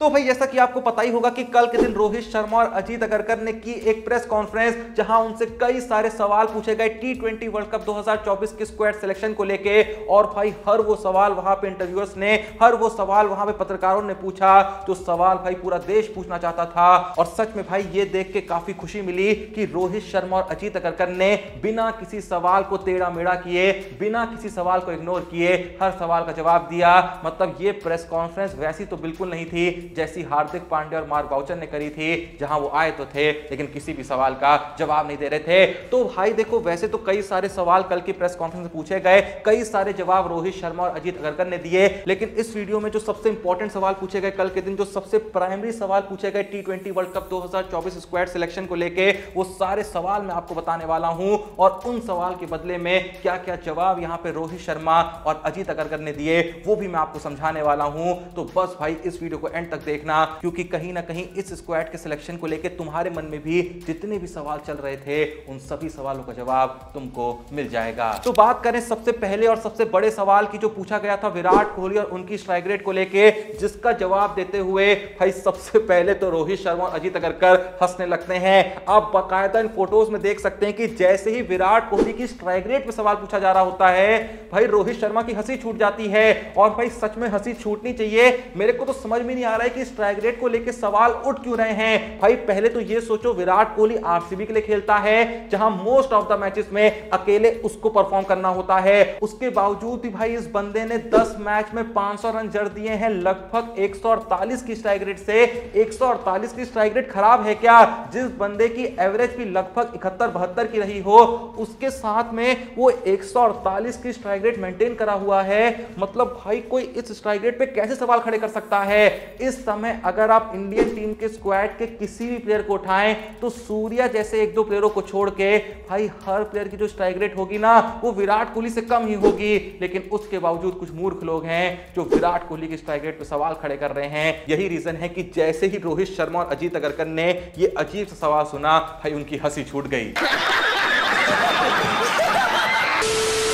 तो भाई जैसा कि आपको पता ही होगा कि कल के दिन रोहित शर्मा और अजीत अगरकर ने की एक प्रेस कॉन्फ्रेंस, जहां उनसे कई सारे सवाल पूछे गए टी20 वर्ल्ड कप 2024 के स्क्वाड सिलेक्शन को लेके। और भाई हर वो सवाल वहां पे इंटरव्यूअर्स ने, हर वो सवाल वहां पे पत्रकारों ने पूछा जो सवाल भाई पूरा देश पूछना चाहता था। और सच में भाई ये देख के काफी खुशी मिली कि रोहित शर्मा और अजीत अगरकर ने बिना किसी सवाल को टेढ़ा मेढ़ा किए, बिना किसी सवाल को इग्नोर किए हर सवाल का जवाब दिया। मतलब ये प्रेस कॉन्फ्रेंस वैसी तो बिल्कुल नहीं थी जैसी हार्दिक पांड्या और मार्क बाउचर ने करी थी, जहां वो आए तो थे लेकिन किसी भी सवाल का जवाब नहीं दे रहे थे। तो भाई देखो, वैसे तो कई सारे सवाल कल की प्रेस कॉन्फ्रेंस में पूछे गए, कई सारे जवाब रोहित शर्मा और अजीत अगरकर ने दिए, लेकिन इस वीडियो में जो सबसे इंपॉर्टेंट सवाल पूछे गए कल के दिन, जो सबसे प्राइमरी सवाल पूछे गए टी20 वर्ल्ड कप 2024 स्क्वाड सिलेक्शन को लेके, वो सारे सवाल मैं आपको बताने वाला हूं। और उन सवाल के बदले में क्या क्या जवाब यहां पे रोहित शर्मा और अजीत अगरकर ने दिए, वो भी मैं आपको समझाने वाला हूं। तो बस भाई इस वीडियो को एंड तक देखना, क्योंकि कहीं ना कहीं इस स्क्वाड के सिलेक्शन को लेकर तुम्हारे मन में भी जितने भी सवाल चल रहे थे, उन सभी सवालों का जवाब तुमको मिल जाएगा। तो बात करें सबसे पहले और सबसे बड़े सवाल की, जो पूछा गया था विराट कोहली और उनकी स्ट्राइक रेट को लेके, जिसका जवाब देते हुए भाई सबसे पहले तो रोहित शर्मा और अजीत अगरकर हंसने लगते हैं। आप बाकायदा इन फोटोज में देख सकते हैं कि जैसे ही विराट कोहली की स्ट्राइक रेट पे सवाल पूछा जा रहा होता है, भाई रोहित शर्मा की हंसी छूट जाती है। और भाई सच में हंसी छूटनी चाहिए। मेरे को तो समझ में नहीं आ रहा है कि स्ट्राइक रेट को लेकर सवाल उठ क्यों रहे हैं। भाई पहले तो ये सोचो, विराट कोहली आरसीबी के लिए खेलता है, जहां मोस्ट ऑफ द मैचेस में अकेले उसको परफॉर्म करना होता है। उसके बावजूद भी भाई इस बंदे ने 10 मैच में 500 रन जड़ दिए हैं, लगभग 148 की स्ट्राइक रेट से। 148 की स्ट्राइक रेट खराब है क्या? जिस बंदे की एवरेज भी लगभग 71-72 की रही हो, उसके साथ में वो 148 की स्ट्राइक रेट मेंटेन करा हुआ है। मतलब भाई कोई इस स्ट्राइक रेट पे कैसे सवाल खड़े कर सकता है? इस समय अगर आप इंडियन टीम के स्क्वाड के किसी भी प्लेयर को उठाएं, तो सूर्या जैसे एक दो प्लेयरों को छोड़ के भाई हर प्लेयर की जो स्ट्राइक रेट होगी ना, वो विराट कोहली से कम ही होगी। लेकिन उसके बावजूद कुछ मूर्ख लोग हैं जो विराट कोहली की स्ट्राइक रेट पे सवाल खड़े कर रहे हैं। यही रीजन है कि जैसे ही रोहित शर्मा और अजीत अगरकर ने ये अजीब सा सवाल सुना, भाई उनकी हंसी छूट गई।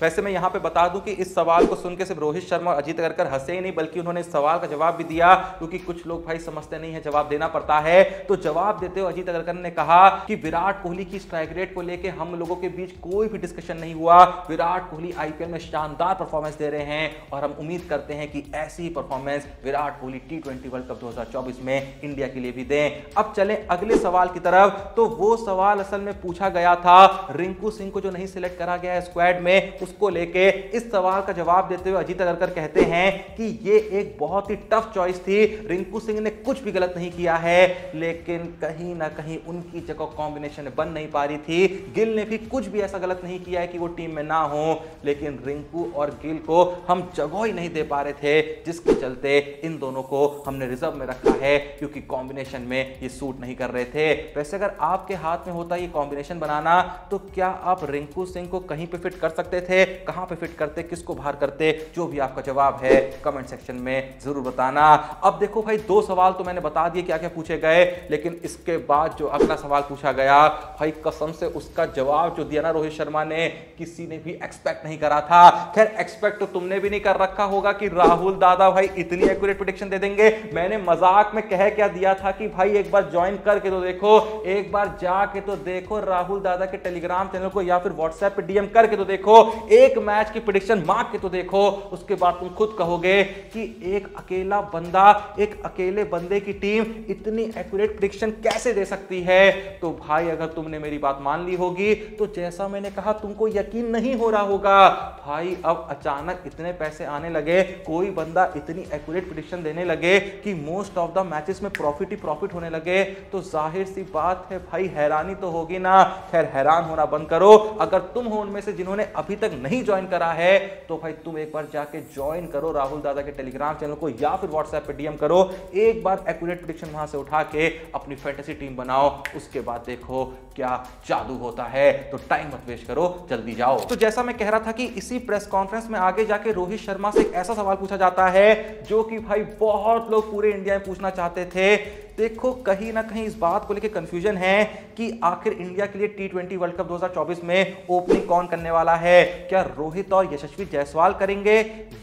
वैसे मैं यहां पे बता दूं कि इस सवाल को सुन के सिर्फ रोहित शर्मा और अजीत अगरकर हंसे ही नहीं, बल्कि उन्होंने इस सवाल का जवाब भी दिया, क्योंकि कुछ लोग भाई समझते नहीं है जवाब देना पड़ता है। तो जवाब देते हुए अजीत अगरकर ने कहा कि विराट कोहली की स्ट्राइक रेट को लेकर हम लोगों के बीच कोई भी डिस्कशन नहीं हुआ। विराट कोहली आईपीएल में शानदार परफॉर्मेंस दे रहे हैं और हम उम्मीद करते हैं कि ऐसी ही परफॉर्मेंस विराट कोहली टी20 वर्ल्ड कप 2024 में इंडिया के लिए भी दें। अब चलें अगले सवाल की तरफ। तो वो सवाल असल में पूछा गया था रिंकू सिंह को जो नहीं सिलेक्ट करा गया है स्क्वाड में, उसको लेके। इस सवाल का जवाब देते हुए अजीत अगरकर कहते हैं कि ये एक बहुत ही टफ चॉइस थी। रिंकू सिंह ने कुछ भी गलत नहीं किया है, लेकिन कहीं ना कहीं उनकी जगह कॉम्बिनेशन बन नहीं पा रही थी। गिल ने भी कुछ भी ऐसा गलत नहीं किया है कि वो टीम में ना हो, लेकिन रिंकू और गिल को हम जगह ही नहीं दे पा रहे थे, जिसके चलते इन दोनों को हमने रिजर्व में रखा है, क्योंकि कॉम्बिनेशन में ये सूट नहीं कर रहे थे। वैसे अगर आपके हाथ में होता ये कॉम्बिनेशन बनाना, तो क्या आप रिंकू सिंह को कहीं पे फिट कर सकते थे? कहां पे फिट करते, किसको बाहर करते? जो भी आपका जवाब है कमेंट सेक्शन में जरूर बताना। अब देखो भाई, दो सवाल तो मैंने बता दिए क्या क्या पूछे गए, लेकिन इसके बाद जो अगला सवाल पूछा गया, भाई कसम से उसका जवाब जो दिया ना रोहित शर्मा ने, किसी ने भी एक्सपेक्ट नहीं करा था। खैर एक्सपेक्ट तो तुमने भी नहीं कर रखा होगा कि राहुल दादा भाई इतनी एक्यूरेट प्रेडिक्शन दे देंगे। मैंने मजाक में कह क्या दिया था कि भाई एक बार ज्वाइन करके तो देखो, एक बार जाके तो देखो राहुल दादा के टेलीग्राम चैनल को, या फिर व्हाट्सएप पे डीएम करके तो देखो, एक मैच की प्रेडिक्शन मार के तो देखो। उसके बाद तुम खुद कहोगे कि एक अकेला बंदा, एक अकेले बंदे की टीम इतनी एक्यूरेट प्रेडिक्शन कैसे दे सकती है। तो भाई अगर तुमने मेरी बात मान ली होगी, तो जैसा मैंने कहा तुमको यकीन नहीं हो रहा होगा। भाई अब अचानक इतने पैसे आने लगे, कोई बंदा इतनी एक्यूरेट प्रेडिक्शन देने लगे कि मोस्ट ऑफ द मैचेस में प्रॉफिट ही प्रॉफिट होने लगे, तो जाहिर सी बात है भाई हैरानी तो होगी ना। खैर हैरान होना बंद करो। अगर तुम हो उनमें से जिन्होंने अभी तक नहीं ज्वाइन करा है, तो भाई तुम एक बार जाके ज्वाइन करो राहुल दादा के टेलीग्राम चैनल को, या फिर व्हाट्सएप पे डीएम करो। एक बार एक्यूरेट प्रेडिक्शन वहां से उठा के अपनी फैंटेसी टीम बनाओ, उसके बाद देखो क्या जादू होता है। तो टाइम मत वेस्ट करो, जल्दी जाओ। तो जैसा मैं कह रहा था कि इसी प्रेस कॉन्फ्रेंस में आगे जाके रोहित शर्मा से एक ऐसा सवाल पूछा जाता है जो कि भाई बहुत लोग पूरे इंडिया में पूछना चाहते थे। देखो कहीं ना कहीं इस बात को लेकर कंफ्यूजन है कि आखिर इंडिया के लिए टी20 वर्ल्ड कप 2024 में ओपनिंग कौन करने वाला है। क्या रोहित और यशस्वी जायसवाल करेंगे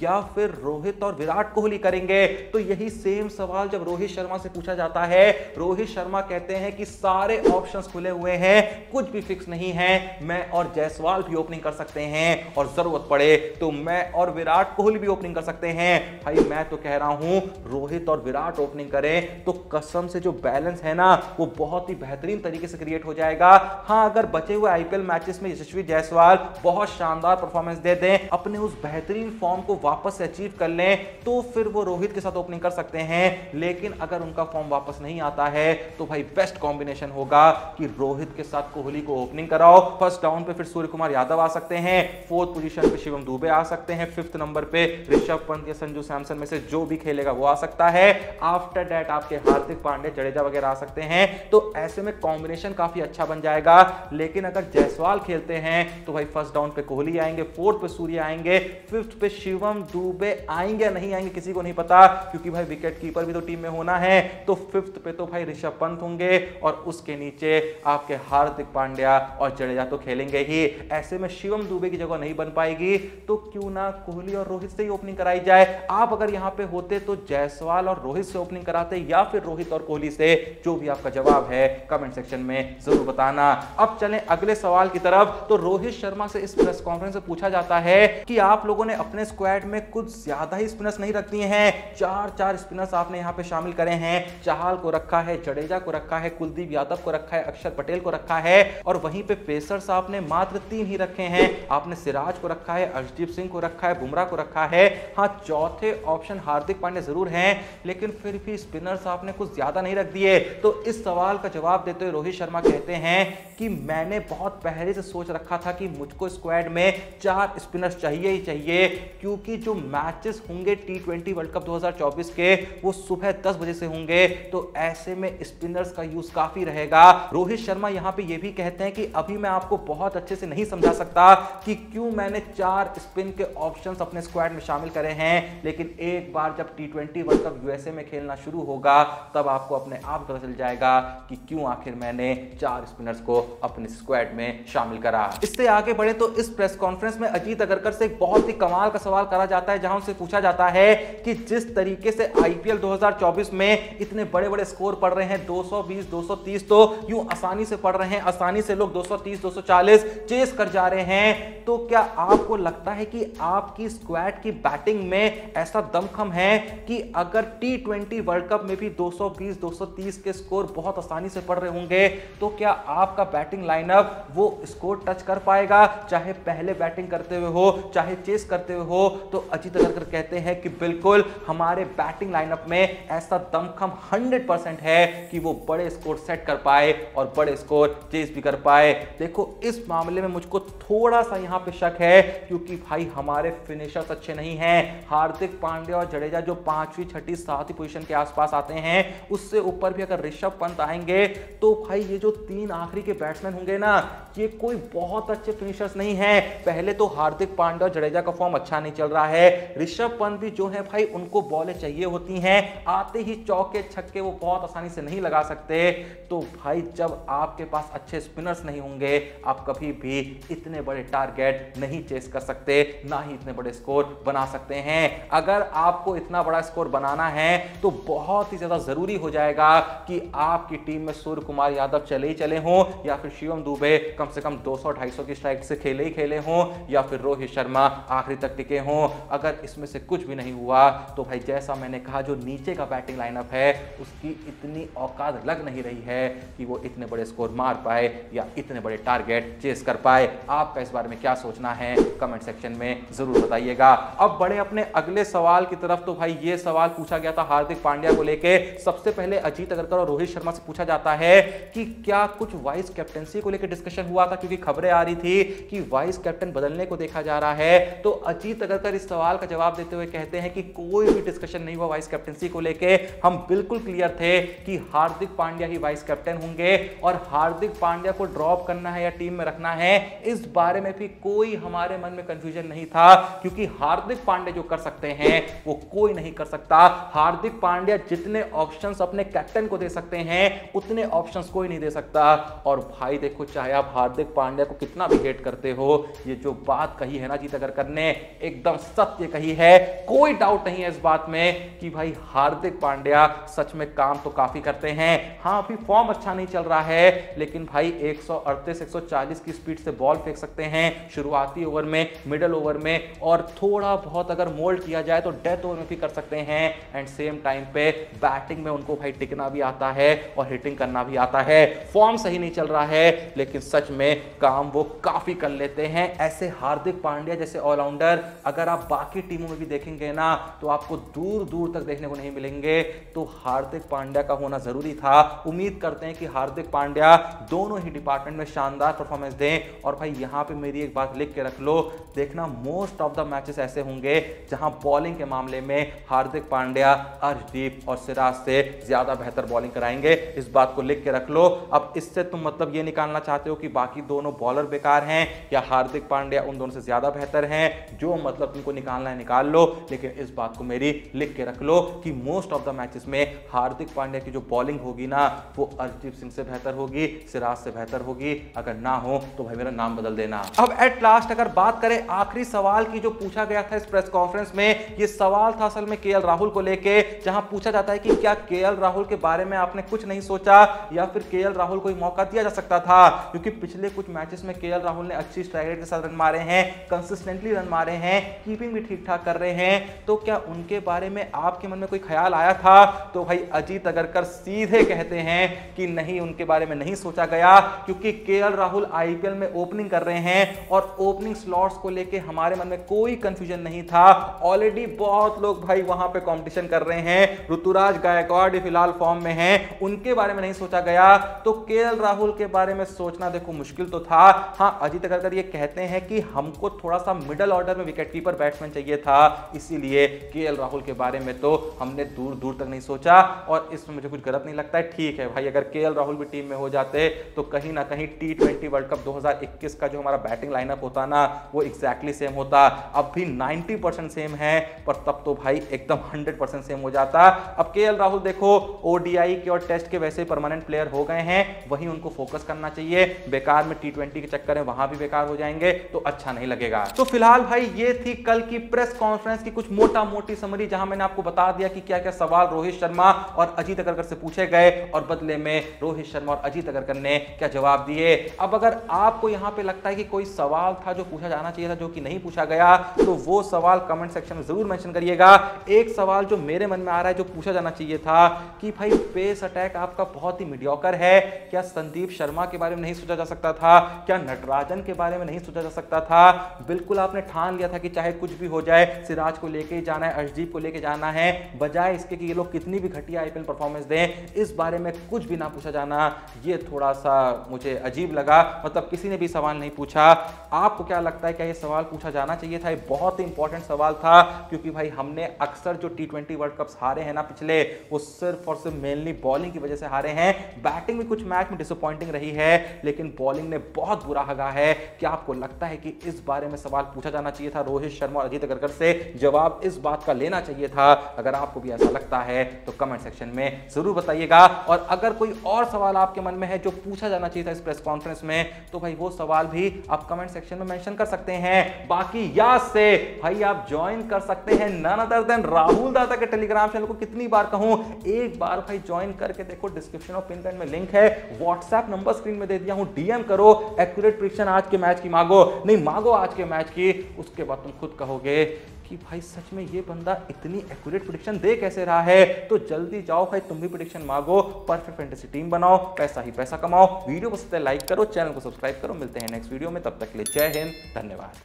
या फिर रोहित और विराट कोहली करेंगे? तो यही सेम सवाल जब रोहित शर्मा से पूछा जाता है, रोहित शर्मा कहते हैं कि सारे ऑप्शंस खुले हुए हैं, कुछ भी फिक्स नहीं है, मैं और जायसवाल भी ओपनिंग कर सकते हैं और जरूरत पड़े तो मैं और विराट कोहली भी ओपनिंग कर सकते हैं। भाई मैं तो कह रहा हूं रोहित और विराट ओपनिंग करें तो कसम से जो बैलेंस है ना वो बहुत ही बेहतरीन तरीके से क्रिएट हो जाएगा। हां, अगर बचे हुए आईपीएल मैचेस में यशस्वी जायसवाल बहुत शानदार परफॉर्मेंस दे दें, अपने उस बेहतरीन फॉर्म को वापस से अचीव कर लें, तो फिर वो रोहित के साथ ओपनिंग कर सकते हैं। लेकिन अगर उनका फॉर्म वापस नहीं आता है तो भाई बेस्ट कॉम्बिनेशन होगा कि रोहित के साथ कोहली को ओपनिंग कराओ। फर्स्ट डाउन पे फिर सूर्य कुमार यादव आ सकते हैं, फोर्थ पोजीशन पे शिवम दुबे आ सकते हैं, फिफ्थ नंबर पे ऋषभ पंत या संजू सैमसन में से जो भी खेलेगा वो आ सकता है। आफ्टर दैट आपके हार्दिक पांड्या, जडेजा वगैरह आ सकते हैं। तो ऐसे में कॉम्बिनेशन काफी अच्छा बन जाएगा। लेकिन अगर जायसवाल खेलते हैं तो भाई फर्स्ट डाउन पे कोहली आएंगे, फोर्थ पे सूर्य आएंगे, फिफ्थ पे शिवम दुबे आएंगे या नहीं आएंगे किसी को नहीं पता, क्योंकि भाई विकेट कीपर भी तो टीम में होना है। तो फिफ्थ पे तो भाई ऋषभ पंत होंगे और उसके नीचे आपके हार्दिक पांड्या और जडेजा तो खेलेंगे ही। ऐसे में शिवम दुबे की जगह नहीं बन पाएगी तो क्यों ना कोहली और रोहित से ही ओपनिंग कराई जाए। आप अगर यहां पे होते तो जायसवाल और रोहित से ओपनिंग कराते या फिर रोहित और कोहली से? जो भी आपका जवाब है कमेंट सेक्शन में जरूर बताना। अब चलें अगले सवाल की तरफ। तो रोहित शर्मा से इस प्रेस कॉन्फ्रेंस में पूछा जाता है कि आप लोगों ने अपने स्क्वाड में कुछ ज्यादा ही स्पिनर्स नहीं रख दिए हैं, चार स्पिनर्स आपने यहां पे शामिल करे हैं। चाहल को रखा है, जडेजा को रखा है, कुलदीप यादव को रखा है, अक्षर पटेल को रखा है और वहीं पे पेसर्स आपने मात्र 3 ही रखे हैं। आपने सिराज को रखा है, अर्शदीप सिंह को रखा है, बुमराह को रखा है। हाँ, चौथे ऑप्शन हार्दिक पांड्या जरूर हैं, लेकिन फिर भी स्पिनर्स आपने कुछ ज्यादा नहीं रख दिए। तो इस सवाल का जवाब देते हुए रोहित शर्मा कहते हैं कि मैंने बहुत पहले से सोच रखा था कि मुझको स्क्वाड में 4 स्पिनर्स चाहिए ही चाहिए, क्योंकि जो मैचेस होंगे टी20 वर्ल्ड कप 2024 के वो सुबह 10 बजे से होंगे। तो ऐसे में स्पिनर्स का यूज काफी रहेगा। रोहित शर्मा यहां पे ये भी कहते हैं कि अभी मैं आपको बहुत अच्छे से नहीं समझा सकता कि क्यों मैंने 4 स्पिन के ऑप्शंस अपने स्क्वाड में शामिल करे हैं, लेकिन एक बार जब टी20 वर्ल्ड कप यूएसए में खेलना शुरू होगा तब आपको अपने आप पता चल जाएगा कि क्यों आखिर मैंने 4 स्पिनर्स को अपने स्क्वाड में शामिल करा। इससे आगे बढ़े तो इस प्रेस कॉन्फ्रेंस में अजीत अगरकर से एक बहुत ही कमाल का सवाल करा जाता है, जहां उनसे पूछा जाता है कि जिस तरीके से आईपीएल 2024 में इतने बड़े बड़े स्कोर पड़ रहे हैं, 220 230 तो यूं आसानी से पड़ रहे हैं, आसानी से लोग 230 240 चेस कर जा रहे हैं, तो क्या आपको लगता है कि आपकी स्क्वाड की बैटिंग में ऐसा दमखम है कि अगर टी20 वर्ल्ड कप में भी 220 230 के स्कोर बहुत आसानी से पड़ रहे होंगे तो क्या आपका बैटिंग लाइनअप वो स्कोर टच कर पाएगा, चाहे पहले बैटिंग करते हुए हो चाहे चेस करते हुए हो? तो अजीत अगरकर कहते हैं कि बिल्कुल हमारे बैटिंग लाइनअप में ऐसा दमखम 100% है कि वो बड़े स्कोर सेट कर पाए और बड़े स्कोर चेस भी कर पाए। देखो इस मामले में मुझको थोड़ा सा यहां पे शक है, क्योंकि भाई हमारे फिनिशर्स अच्छे नहीं हैं। हार्दिक पांड्या और जडेजा जो 5वीं 6ठी 7वीं पोजीशन के आसपास आते हैं, उससे ऊपर भी अगर ऋषभ पंत आएंगे तो भाई ये जो 3 आखिरी के बैट्समैन होंगे ना, ये कोई बहुत अच्छे फिनिशर्स नहीं हैं। पहले तो हार्दिक पांड्या और जडेजा का फॉर्म अच्छा नहीं चल रहा है, ऋषभ पंत भी जो है भाई उनको बॉलें चाहिए होती हैं, आते ही चौके छक्के वो बहुत आसानी से नहीं लगा सकते। तो भाई जब आपके पास अच्छे स्पिनर्स नहीं होंगे आप कभी भी इतने बड़े टारगेट नहीं चेस कर सकते, ना ही इतने बड़े स्कोर बना सकते हैं। अगर आपको इतना बड़ा स्कोर बनाना है तो बहुत ही ज्यादा जरूरी हो जाएगा कि आपकी टीम में सूर्य कुमार यादव चले ही चले हों, या फिर शिवम दुबे कम से कम 200-250 की स्ट्राइक से खेले ही खेले हों, या फिर रोहित शर्मा आखिरी तक टिके हों। अगर इसमें से कुछ भी नहीं हुआ तो भाई जैसा मैंने कहा जो नीचे का बैटिंग लाइनअप है उसकी इतनी औकात लग नहीं रही है कि वो इतने बड़े स्कोर मार पाए या इतने बड़े टारगेट चेस कर पाए। आपका इस बारे में क्या सोचना है कमेंट सेक्शन में जरूर बताइएगा। अब बढ़े अपने अगले सवाल की तरफ। तो भाई ये सवाल पूछा गया था हार्दिक पांड्या को लेके। सबसे पहले अजीत अगरकर और रोहित शर्मा से पूछा जाता है कि क्या कुछ वाइस कैप्टनसी को लेकर डिस्कशन हुआ था, क्योंकि खबरें आ रही थी कि वाइस कैप्टन बदलने को देखा जा रहा है। तो अजीत अगरकर इस सवाल का जवाब देते हुए कहते हैं कि कोई भी डिस्कशन नहीं हुआ वाइस कैप्टनसी को लेके। हम बिल्कुल क्लियर थे कि हार्दिक पांड्या ही वाइस कैप्टन होंगे और हार्दिक पांड्या को ड्रॉप करना है या टीम में रखना है, इस बारे में भी कोई हमारे मन में कंफ्यूजन नहीं था, क्योंकि हार्दिक पांड्या जो कर सकते हैं वो कोई नहीं कर सकता। हार्दिक पांड्या जितने ऑप्शंस अपने कैप्टन को दे सकते हैं, उतने ऑप्शंस कोई नहीं दे सकता। और भाई देखो, चाहे आप हार्दिक पांड्या को कितना भी हेट करते हो, ये जो बात कही है ना अजीत अगरकर ने, एकदम सत्य कही है। कोई डाउट नहीं है इस बात में कि भाई हार्दिक पांड्या सच में काम तो काफी करते हैं। हाँ, अभी फॉर्म अच्छा नहीं चल रहा है, लेकिन भाई 138 140 की स्पीड से बॉल फेंक सकते हैं शुरुआती ओवर में, मिडिल ओवर में, और थोड़ा बहुत अगर मोल्ड किया जाए तो डेथ ओवर में भी कर सकते हैं। एंड सेम टाइम पे बैटिंग में उनको भाई टिकना भी आता है और हिटिंग करना भी आता है। फॉर्म सही नहीं चल रहा है, लेकिन सच में काम वो काफी कर लेते हैं। ऐसे हार्दिक पांड्या जैसे ऑलराउंडर अगर आप बाकी टीमों में भी देखेंगे ना, तो आपको दूर दूर तक देखने को नहीं मिलेंगे। तो हार्दिक पांड्या का होना जरूरी था। उम्मीद करते हैं कि हार्दिक पांड्या दोनों ही डिपार्टमेंट में शानदार परफॉर्मेंस दें। और भाई यहां पे मेरी एक बात लिख के रख लो, देखना मोस्ट ऑफ द मैचेस ऐसे होंगे जहां बॉलिंग के मामले में हार्दिक पांड्या अर्शदीप और सिराज से ज्यादा बेहतर बॉलिंग कराएंगे। इस बात को लिख के रख लो। अब इससे तुम मतलब ये निकालना चाहते हो कि बाकी दोनों बॉलर बेकार हैं या हार्दिक पांड्या उन दोनों से ज्यादा बेहतर हैं, जो मतलब तुमको निकालना है निकाल लो, लेकिन इस बात को मेरी लिख के रख लो कि मोस्ट ऑफ द मैचेस में हार्दिक पांड्या की जो बॉलिंग होगी ना, वो अर्शदीप सिंह से बेहतर होगी, सिराज से बेहतर होगी। अगर ना हो तो भाई मेरा नाम बदल देना। अब एट लास्ट अगर बात करें आखिरी सवाल की जो पूछा गया था इस प्रेस कॉन्फ्रेंस में, ये सवाल था असल में केएल राहुल को लेके, जहां पूछा जाता है कि क्या केएल राहुल के बारे में आपने कुछ नहीं सोचा या फिर केएल राहुल को मौका दिया जा सकता था, क्योंकि पिछले कुछ मैचेस में केएल राहुल ने अच्छी स्ट्राइक रेट के साथ रन मारे हैं, कंसिस्टेंटली रन मारे हैं, कीपिंग भी ठीक ठाक कर रहे हैं। तो क्या उनके बारे में आपके मन में कोई ख्याल आया था? तो भाई अजीत अगरकर सीधे कहते हैं कि नहीं, उनके बारे में नहीं सोचा गया, क्योंकि केएल राहुल आईपीएल में ओपनिंग कर रहे हैं और ओपनिंग स्लॉट्स को लेके हमारे मन में कोई कंफ्यूजन नहीं था। ऑलरेडी बहुत लोग भाई वहां पे कंपटीशन कर रहे हैं। ऋतुराज गायकवाड़ फिलहाल फॉर्म में हैं, उनके बारे में नहीं सोचा गया। तो केएल राहुल के बारे में सोचना देखो मुश्किल तो था। हाँ, अजीत अगरकर ये कहते हैं कि हमको थोड़ा सा मिडिल ऑर्डर में विकेट कीपर बैट्समैन चाहिए था, इसीलिए केएल राहुल के बारे में तो हमने दूर दूर तक नहीं सोचा, और इसमें मुझे कुछ गलत नहीं लगता है। ठीक है भाई, अगर केएल राहुल भी टीम में हो जाते तो कहीं ना कहीं T20 वर्ल्ड कप 2021 का जो हमारा बैटिंग लाइनअप होता ना, वो एग्जैक्टली सेम होता। अब भी 90% सेम है, पर तब तो भाई एकदम 100% सेम हो जाता। अब केएल राहुल देखो ओडीआई के और टेस्ट के वैसे परमानेंट प्लेयर हो गए हैं, वहीं उनको फोकस करना चाहिए। बेकार में T20 के चक्कर में वहां भी बेकार हो जाएंगे तो अच्छा नहीं लगेगा। तो फिलहाल भाई ये थी कल की प्रेस कॉन्फ्रेंस की कुछ मोटा मोटी समरी, जहां मैंने आपको बता दिया कि क्या क्या सवाल रोहित शर्मा और अजीत अगरकर से पूछे गए और बदले में रोहित शर्मा और अजीत अगरकर ने क्या जवाब दिए। अब अगर आपको यहां पे लगता है कि कोई सवाल था जो पूछा जाना चाहिए था जो कि नहीं पूछा गया, तो वो सवाल कमेंट सेक्शन में जरूर मेंशन करिएगा। एक सवाल जो मेरे मन में आ रहा है जो पूछा जाना चाहिए था कि भाई पेस अटैक आपका बहुत ही मीडियोकर है, क्या संदीप शर्मा के बारे में नहीं सोचा जा सकता था? क्या नटराजन के बारे में नहीं सोचा जा सकता था? बिल्कुल आपने ठान लिया था कि चाहे कुछ भी हो जाए सिराज को लेके जाना है, अर्शदीप को लेके जाना है, बजाय इसके कि ये लोग कितनी भी घटिया आईपीएल परफॉर्मेंस दें, इस बारे में कुछ भी ना पूछा जाना, ये थोड़ा सा मुझे अजीब लगा। मतलब किसी ने भी सवाल नहीं पूछा। आपको क्या लगता है, क्या ये सवाल पूछा जाना चाहिए था? ये बहुत ही इंपॉर्टेंट सवाल था, क्योंकि भाई हमने अक्सर जो T20 वर्ल्ड कप्स हारे हैं ना पिछले, वो सिर्फ और सिर्फ मेनली बॉलिंग की वजह से हारे हैं। बैटिंग भी कुछ मैच में डिसअपॉइंटिंग रही है, लेकिन बॉलिंग ने बहुत बुरा हगा है। क्या आपको लगता है कि इस बारे में सवाल पूछा जाना चाहिए था रोहित शर्मा और अजीत अगरकर से? जवाब इस बात का लेना चाहिए था। अगर आपको भी ऐसा लगता है तो कमेंट सेक्शन में जरूर बताइएगा। और अगर कोई और सवाल आपके मन में है जो पूछा जाना चाहिए था इस प्रेस कॉन्फ्रेंस में, तो भाई वो सवाल भी आप कमेंट सेक्शन में मेंशन कर सकते हैं। बाकी याद से भाई आप ज्वाइन कर सकते हैं नन अदर देन राहुल दादा के टेलीग्राम चैनल को। कितनी बार कहूं, एक बार भाई ज्वाइन करके देखो, डिस्क्रिप्शन और पिन कमेंट में लिंक है, व्हाट्सएप नंबर स्क्रीन में दे दिया हूं, डीएम करो, एक्यूरेट प्रेडिक्शन आज के मैच की मांगो, नहीं मांगो आज के मैच की, उसके बाद तुम खुद कहोगे कि भाई सच में ये बंदा इतनी एक्यूरेट प्रेडिक्शन दे कैसे रहा है। तो जल्दी जाओ भाई, तुम भी प्रेडिक्शन मांगो, परफेक्ट फैंटेसी टीम बनाओ, पैसा ही पैसा कमाओ। वीडियो पसंद है लाइक करो, चैनल को सब्सक्राइब करो। मिलते हैं नेक्स्ट वीडियो में, तब तक के लिए जय हिंद, धन्यवाद।